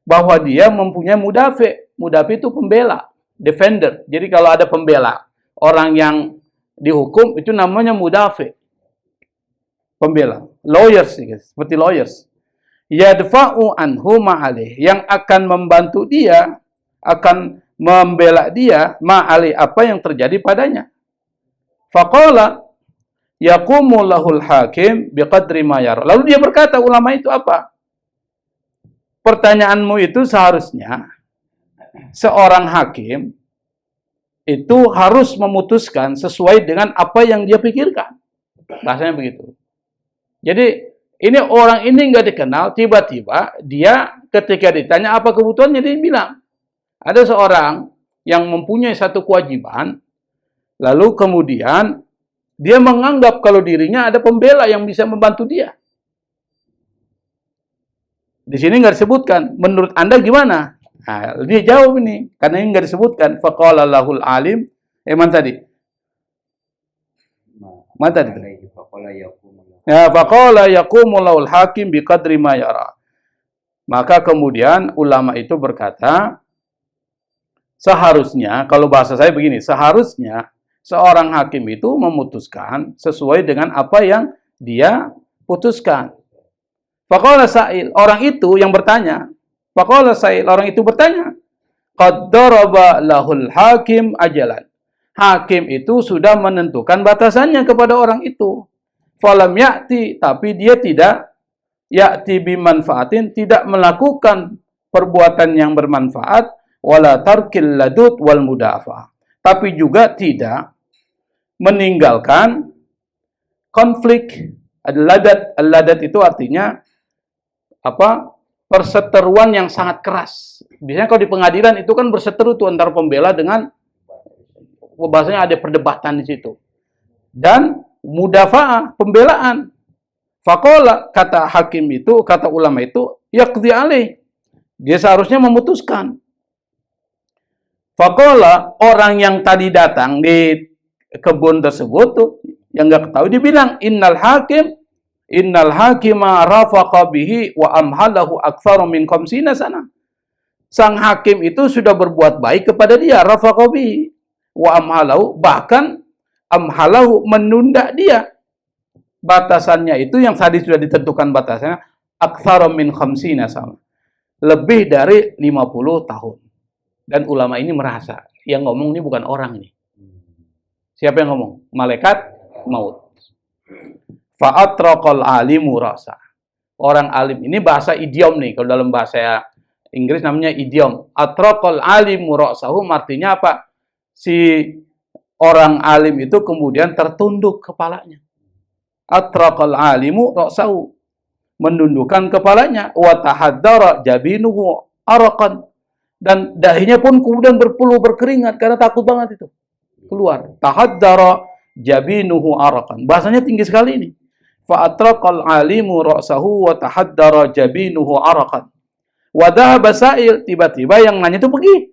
B: Bahwa dia mempunyai mudafi'. Mudafi' itu pembela, defender. Jadi kalau ada pembela, orang yang dihukum itu namanya mudafi'. Pembela, lawyers, seperti lawyers. Yadfa'u anhu ma'alih, yang akan membantu dia, akan membela dia, ma'alih apa yang terjadi padanya. Faqala yaqumu lahul hakim biqadri ma yara. Lalu dia berkata, ulama itu apa? Pertanyaanmu itu seharusnya seorang hakim itu harus memutuskan sesuai dengan apa yang dia pikirkan. Bahasanya begitu. Jadi ini orang ini nggak dikenal, tiba-tiba dia ketika ditanya apa kebutuhannya, dia bilang ada seorang yang mempunyai satu kewajiban, lalu kemudian dia menganggap kalau dirinya ada pembela yang bisa membantu dia. Di sini nggak disebutkan. Menurut Anda gimana? Nah, dia jawab ini karena ini nggak disebutkan. Faqala lahul alim. Mana tadi? Mana tadi? Ya, faqala yaqumu lahul hakim biqadri ma yara. Maka kemudian ulama itu berkata, seharusnya, kalau bahasa saya begini, seharusnya seorang hakim itu memutuskan sesuai dengan apa yang dia putuskan. Faqala sa'il, orang itu yang bertanya. Faqala sa'il, orang itu bertanya. Qad daraba lahul hakim ajalan. Hakim itu sudah menentukan batasannya kepada orang itu. Falam ya'ti, tapi dia tidak ya'ti bimanfaatin, tidak melakukan perbuatan yang bermanfaat, wala tarkil ladud wal mudafa. Tapi juga tidak meninggalkan konflik. Al-ladat itu artinya apa? Perseteruan yang sangat keras. Biasanya kalau di pengadilan itu kan berseteru tuh antara pembela dengan, bahasanya ada perdebatan di situ. dan mudafa'ah, pembelaan. Faqala, kata hakim itu, kata ulama itu, yaqdi alaih. Dia seharusnya memutuskan. Faqala, orang yang tadi datang di kebun tersebut tuh, yang nggak ketahui, dia bilang, innal hakima rafaqa bihi wa amhalahu aktsaru min khamsina sana. Sang hakim itu sudah berbuat baik kepada dia, rafaqa bihi wa amhalahu, bahkan amhalahu, menunda dia. Batasannya itu yang tadi sudah ditentukan batasannya, aktsaru min khamsina sana. Lebih dari 50 tahun. Dan ulama ini merasa, yang ngomong ini bukan orang ini. Siapa yang ngomong? Malaikat maut. Fa'atraqal alimu rasa. Orang alim ini bahasa idiom nih. Kalau dalam bahasa Inggris namanya idiom. Atraqal alimu ra'sahu, artinya apa? Si orang alim itu kemudian tertunduk kepalanya. Atraqal alimu ra'sahu, menundukkan kepalanya. Wa tahaddara jabinuhu araqan, dan dahinya pun kemudian berpeluh berkeringat karena takut banget itu. Keluar. Tahaddara jabinuhu araqan. Bahasanya tinggi sekali ini. Fa atraqal alimu ra'sahu wa tahaddara jabinuhu araqan. Wa dhahaba sa'il, tiba-tiba yang nanya itu pergi.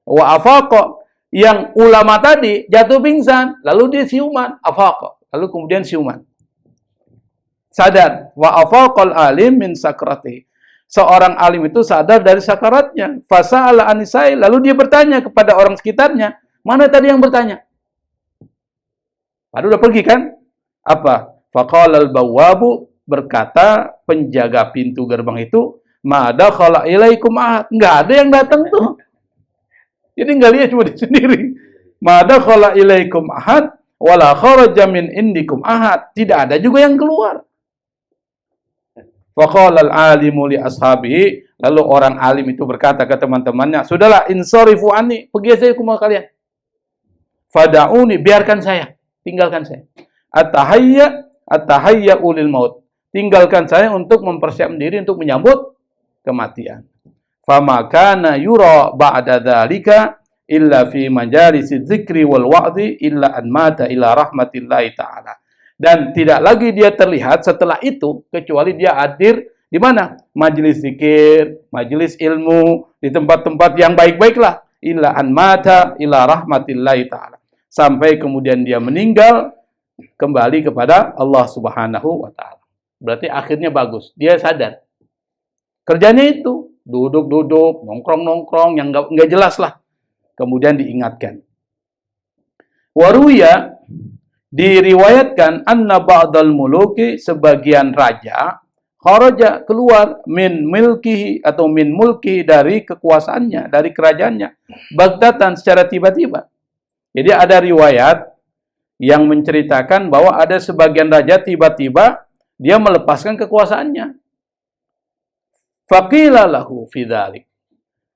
B: Wa afaqa, yang ulama tadi jatuh pingsan, lalu dia siuman, afaqa, lalu kemudian siuman. Sadar. Wa afaqal alim min sakrati. Seorang alim itu sadar dari sakaratnya. Fasa'ala anisai, lalu dia bertanya kepada orang sekitarnya, mana tadi yang bertanya? Padahal udah pergi kan? Apa? Faqala al-bawwabu, berkata penjaga pintu gerbang itu, ma dakhala ilaikum ahad. Enggak ada yang datang tuh. Jadi enggak lihat, cuma dia sendiri. Ma dakhala ilaikum ahad wala kharaja min indikum ahad. Tidak ada juga yang keluar. Faqala al-alimu li ashabihi, lalu orang alim itu berkata ke teman-temannya, sudahlah, insarifu anni, pergi saja ke rumah kalian. Fada'uni, biarkan saya, tinggalkan saya. At-tahayya ulil maut, tinggalkan saya untuk mempersiapkan diri untuk menyambut kematian. Fama kana yura ba'da dzalika illa fi majalisi dzikri wal wa'dhi illa an mata ila rahmatillahi ta'ala. Dan tidak lagi dia terlihat setelah itu kecuali dia hadir di mana? Majelis zikir, majelis ilmu, di tempat-tempat yang baik-baiklah. Illa an mata ila rahmatillahi ta'ala. Sampai kemudian dia meninggal kembali kepada Allah Subhanahu wa ta'ala. Berarti akhirnya bagus. Dia sadar. Kerjanya itu duduk-duduk, nongkrong-nongkrong yang enggak jelas lah. Kemudian diingatkan. Waruya, diriwayatkan anna ba'dal muluki, sebagian raja, kharaja, keluar, min milkihi atau min mulkihi, dari kekuasaannya, dari kerajaannya, baghtatan, secara tiba-tiba. Jadi ada riwayat yang menceritakan bahwa ada sebagian raja tiba-tiba dia melepaskan kekuasaannya. Faqila lahu fi dzalik.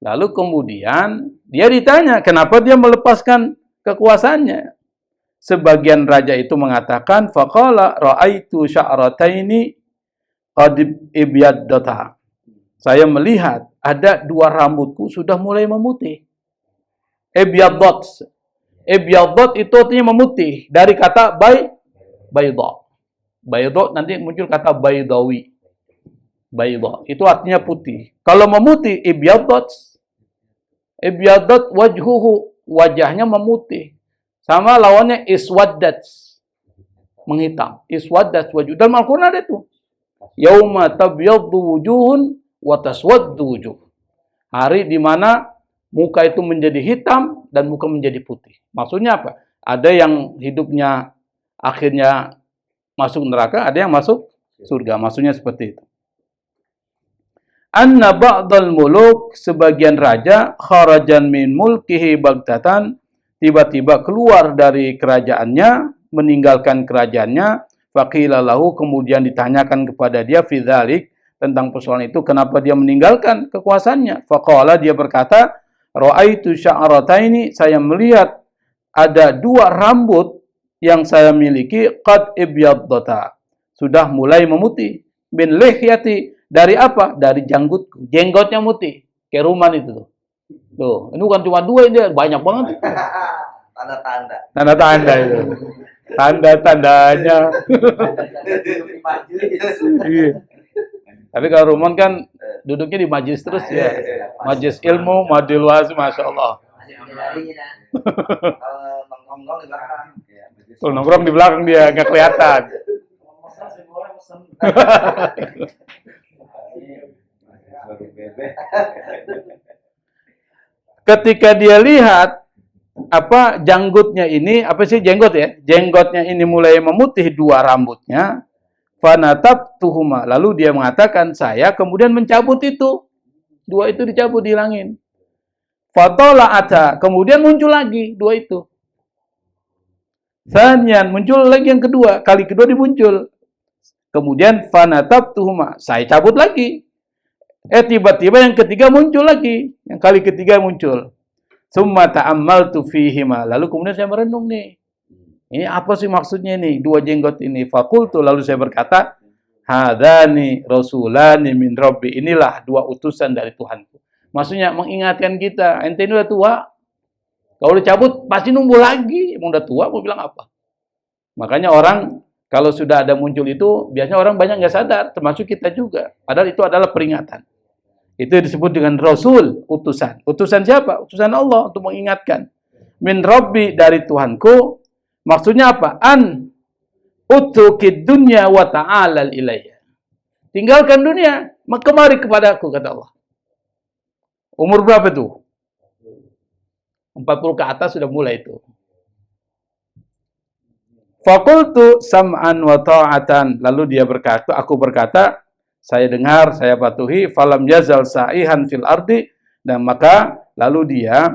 B: Lalu kemudian dia ditanya kenapa dia melepaskan kekuasaannya. Sebagian raja itu mengatakan, faqala ra'aitu sya'rataini qad ibyaddata. Saya melihat ada 2 rambutku sudah mulai memutih. Ibyaddat. Ibyaddat itu artinya memutih, dari kata bayda. Bayda nanti muncul kata baydawi. Bayda itu artinya putih. Kalau memutih, ibyaddat. Ibyaddat wajhuhu, wajahnya memutih. Sama lawannya iswaddat, menghitam. Iswaddat wajh. Dalam Al-Quran ada itu. Yauma tabyaddu wujuhun wa taswaddu wujuh. Hari di mana muka itu menjadi hitam dan muka menjadi putih. Maksudnya apa? Ada yang hidupnya akhirnya masuk neraka, ada yang masuk surga. Maksudnya seperti itu. Anna ba'dal muluk, sebagian raja, kharajan min mulkihi baghtatan, tiba-tiba keluar dari kerajaannya, meninggalkan kerajaannya. Faqila lahu, kemudian ditanyakan kepada dia fi dzalik, tentang persoalan itu, kenapa dia meninggalkan kekuasaannya. Faqala, dia berkata, ra'aitu sya'rataini, saya melihat ada 2 rambut yang saya miliki, qad ibyaddata, sudah mulai memutih. Min lihyati, dari apa? Dari janggutku, jenggotnya mutih, kayak Ruman itu tuh. Tuh, ini bukan cuma 2, ini banyak banget.
C: tanda-tanda.
B: Tanda-tanda itu. Tanda-tandanya. Iya. Tapi kalau Rumon kan duduknya di majlis terus ya. Majlis ilmu, madil wasi, Masya Allah.
C: Nongkrong di belakang.
B: Kalau nongkrong di belakang dia nggak kelihatan. Ketika dia lihat apa janggutnya ini, apa sih jenggot ya? Jenggotnya ini mulai memutih dua rambutnya. Fanatabtuhuma, lalu dia mengatakan, saya kemudian mencabut itu. Dua itu dicabut, dihilangin. Fatola'ata, kemudian muncul lagi dua itu. Sanian, muncul lagi yang kedua, kali kedua dimuncul. Kemudian fanatabtuhuma, saya cabut lagi. Tiba-tiba yang ketiga muncul lagi, yang kali ketiga muncul. Summa ta'ammaltu fihima, lalu kemudian saya merenung nih. Ini apa sih maksudnya nih, dua jenggot ini? Fakultu, lalu saya berkata, hadani rasulani min rabbi, inilah dua utusan dari Tuhanku. Maksudnya mengingatkan kita, ente ini udah tua. Kalau udah cabut, pasti numbuh lagi. Emang udah tua, mau bilang apa? Makanya orang, kalau sudah ada muncul itu, biasanya orang banyak nggak sadar, termasuk kita juga. Padahal itu adalah peringatan. Itu disebut dengan Rasul, utusan. Utusan siapa? Utusan Allah untuk mengingatkan. Min Rabbi, dari Tuhanku. Maksudnya apa? An utukid dunya wa ta'alal ilayya. Tinggalkan dunia, kemari kepada aku, kata Allah. Umur berapa itu? 40 ke atas sudah mulai itu. Fakultu sam'an wa ta'atan. Lalu dia berkata, aku berkata, saya dengar, saya patuhi, falam yazal sa'ihan fil ardi, dan maka lalu dia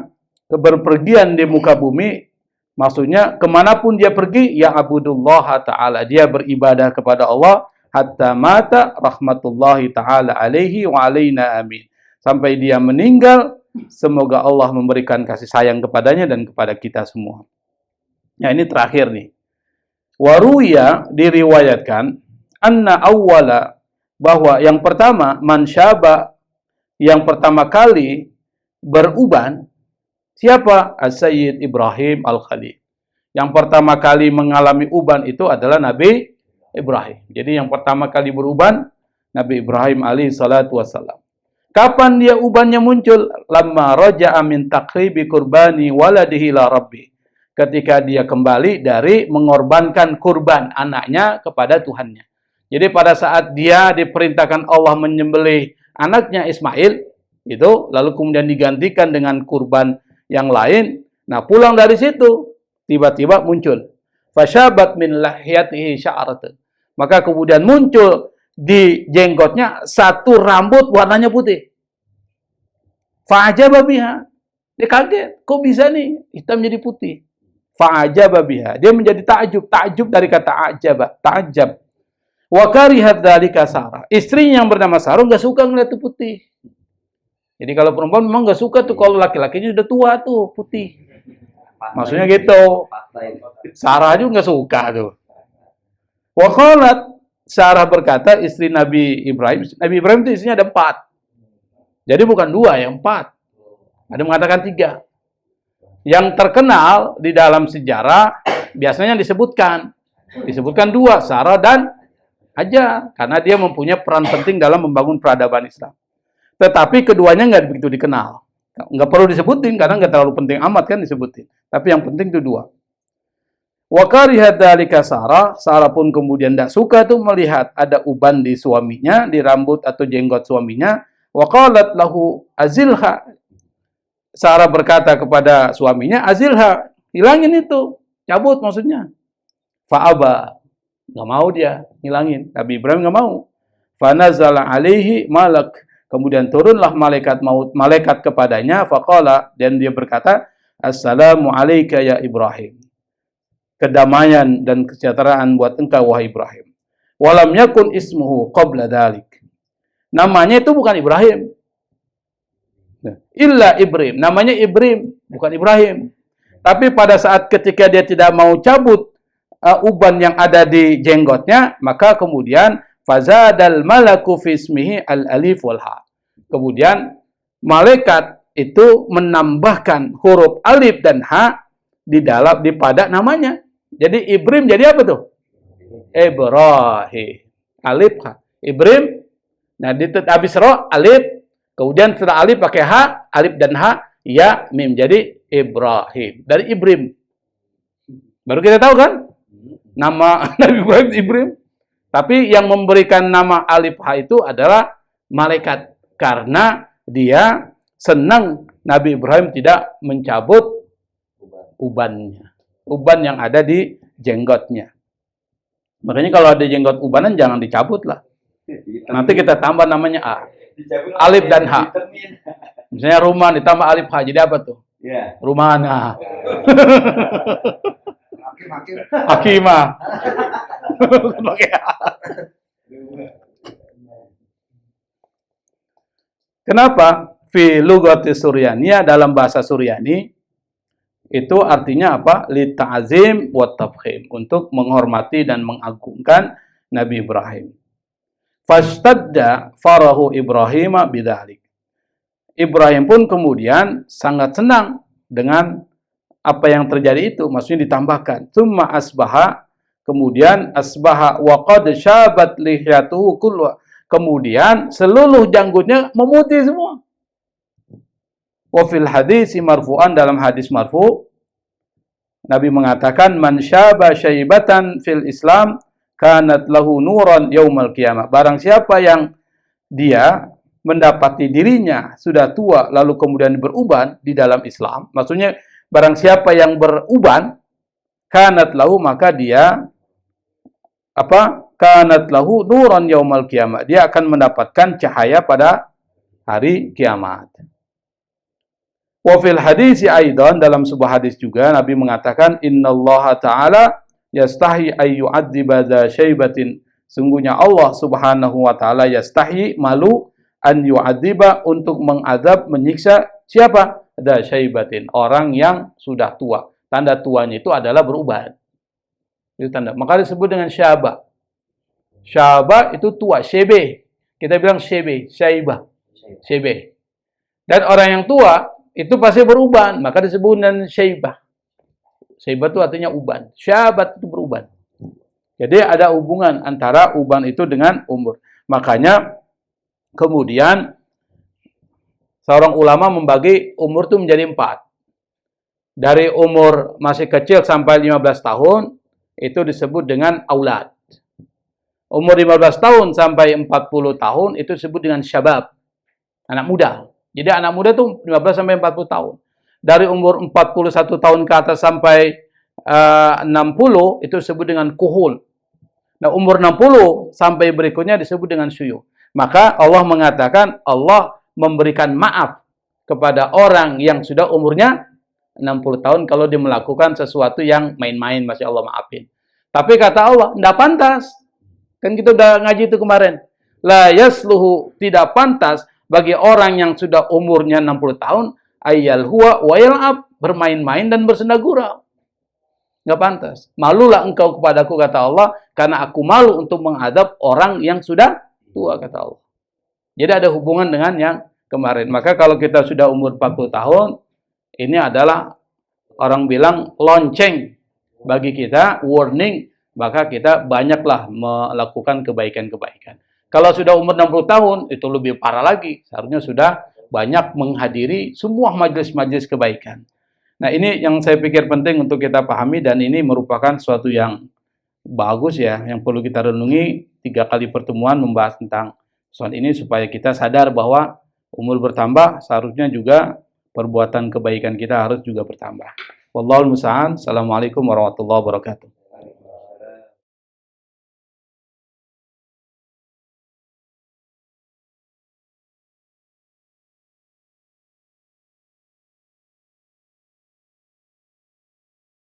B: keberpergian di muka bumi, maksudnya kemanapun dia pergi, ya abudullah ta'ala, dia beribadah kepada Allah, hatta mata rahmatullahi ta'ala alaihi wa alaina amin. Sampai dia meninggal, semoga Allah memberikan kasih sayang kepadanya dan kepada kita semua. Ya, ini terakhir nih. Waruya, diriwayatkan, anna awwala, bahwa yang pertama, man syaba, yang pertama kali beruban, siapa? As-Sayyid Ibrahim Al-Khalil. Yang pertama kali mengalami uban itu adalah Nabi Ibrahim. Jadi yang pertama kali beruban, Nabi Ibrahim alaihi salatu wassalam. Kapan dia ubannya muncul? Lamma raja'a min taqribi kurbani waladihi la rabbi. Ketika dia kembali dari mengorbankan kurban anaknya kepada Tuhannya. Jadi pada saat dia diperintahkan Allah menyembelih anaknya Ismail, itu lalu kemudian digantikan dengan kurban yang lain. Nah, pulang dari situ tiba-tiba muncul fasyabat min lahiyatihi sya'ratun. Maka kemudian muncul di jenggotnya satu rambut warnanya putih. Fa'ajaba biha. Dia kaget, kok bisa nih hitam jadi putih? Fa'ajaba biha. Dia menjadi takjub dari kata ajaba, ta'ajab. Wa karihat dzalika Sarah. Istrinya yang bernama Sarah enggak suka ngeliat itu putih. Jadi kalau perempuan memang enggak suka tuh kalau laki-lakinya udah tua tuh putih. Maksudnya gitu. Sarah juga enggak suka tuh. Wa qalat, Sarah berkata, istri Nabi Ibrahim. Nabi Ibrahim itu istrinya ada 4. Jadi bukan 2, yang 4. Ada yang mengatakan 3. Yang terkenal di dalam sejarah biasanya disebutkan 2, Sarah dan Hajar, karena dia mempunyai peran penting dalam membangun peradaban Islam. Tetapi keduanya nggak begitu dikenal. Nggak perlu disebutin, karena nggak terlalu penting amat kan disebutin. Tapi yang penting itu 2. Wa karihat dzalika Sarah. Sarah pun kemudian tidak suka tuh melihat ada uban di suaminya, di rambut atau jenggot suaminya. Wa qalat lahu azilha. Sarah berkata kepada suaminya, azilha, hilangin itu, cabut maksudnya. Fa'aba. Nggak mau dia ngilangin. Nabi Ibrahim nggak mau. Fanazala alaihi malak. Kemudian turunlah malaikat maut, malaikat kepadanya. Faqala, dan dia berkata, assalamu alayka ya Ibrahim. Kedamaian dan kesejahteraan buat engkau wahai Ibrahim. Walam yakun ismuhu qabla dalik. Namanya itu bukan Ibrahim. Illa Ibrahim. Namanya Ibrahim, bukan Ibrahim. Tapi pada saat ketika dia tidak mau cabut uban yang ada di jenggotnya, maka kemudian fazadal malaku fi ismihi al-alif wal ha. Kemudian malaikat itu menambahkan huruf alif dan ha pada namanya. Jadi Ibrahim jadi apa tuh? Ibrahim. Alif ha. Ibrahim. Nah, habis ro alif, kemudian setelah alif pakai ha, alif dan ha, ya mim. Jadi Ibrahim. Dari Ibrahim. Baru kita tahu kan? Nama Nabi Ibrahim. Tapi yang memberikan nama alif ha itu adalah malaikat. Karena dia senang Nabi Ibrahim tidak mencabut ubannya. Uban yang ada di jenggotnya. Makanya kalau ada jenggot ubanan jangan dicabut lah. Nanti kita tambah namanya A. Alif dan H. Misalnya rumah ditambah alif H. Jadi apa tuh? Rumana. Hakimah. Kenapa? Fi lugati Suryaniyah, dalam bahasa Suryani itu artinya apa? Li ta'zim wa tafkhim, untuk menghormati dan mengagungkan Nabi Ibrahim. Fashtadda farahu Ibrahim bidzalik. Ibrahim pun kemudian sangat senang dengan apa yang terjadi itu, maksudnya ditambahkan. Tsumma asbaha, kemudian asbaha wa qad syabat lihyatuhu kulluha. Kemudian seluruh janggutnya memutih semua. Wa fil hadis marfu'an, dalam hadis marfu, Nabi mengatakan man syaba syaibatan fil Islam kanat lahu nuran yaumal qiyamah. Barang siapa yang dia mendapati dirinya sudah tua lalu kemudian beruban di dalam Islam, maksudnya barang siapa yang beruban, kanat lahu, maka dia apa? Kanat lahu nuran yaumal qiyamah. Dia akan mendapatkan cahaya pada hari kiamat. Wa fil hadis aidan, dalam sebuah hadis juga Nabi mengatakan innallaha ta'ala yastahi ay yu'adziba dza syaibatin. Sungguhnya Allah Subhanahu wa taala yastahi, malu, an yu'adziba, untuk mengadab, menyiksa siapa? Dza syaibatin, orang yang sudah tua. Tanda tuanya itu adalah beruban. Itu tanda. Maka disebut dengan syaba. Syaba itu tua, syebe. Kita bilang syebe, syaibah, syebe. Dan orang yang tua itu pasti beruban, maka disebut dengan syaibah. Syaibah itu artinya uban. Syabat itu beruban. Jadi ada hubungan antara uban itu dengan umur. Makanya kemudian seorang ulama membagi umur itu menjadi 4. Dari umur masih kecil sampai 15 tahun itu disebut dengan aulad. Umur 15 tahun sampai 40 tahun itu disebut dengan syabab, anak muda. Jadi anak muda itu 15 sampai 40 tahun. Dari umur 41 tahun ke atas sampai 60 itu disebut dengan kuhul. Nah, umur 60 sampai berikutnya disebut dengan syuyukh. Maka Allah mengatakan Allah memberikan maaf kepada orang yang sudah umurnya 60 tahun kalau dia melakukan sesuatu yang main-main, masih Allah maafin. Tapi kata Allah, tidak pantas. Kan kita udah ngaji itu kemarin. La yasluhu, tidak pantas bagi orang yang sudah umurnya 60 tahun, ayyal huwa wa yal'ab, bermain-main dan bersenda gurau. Nggak pantas. Malulah engkau kepadaku, kata Allah, karena aku malu untuk menghadap orang yang sudah tua, kata Allah. Jadi ada hubungan dengan yang kemarin. Maka kalau kita sudah umur 40 tahun, ini adalah orang bilang lonceng bagi kita, warning, maka kita banyaklah melakukan kebaikan-kebaikan. Kalau sudah umur 60 tahun, itu lebih parah lagi. Seharusnya sudah banyak menghadiri semua majelis-majelis kebaikan. Nah, ini yang saya pikir penting untuk kita pahami, dan ini merupakan suatu yang bagus ya, yang perlu kita renungi. 3 kali pertemuan membahas tentang soal ini supaya kita sadar bahwa umur bertambah, seharusnya juga perbuatan kebaikan kita harus juga bertambah. Wallahul musta'an. Assalamualaikum warahmatullahi wabarakatuh.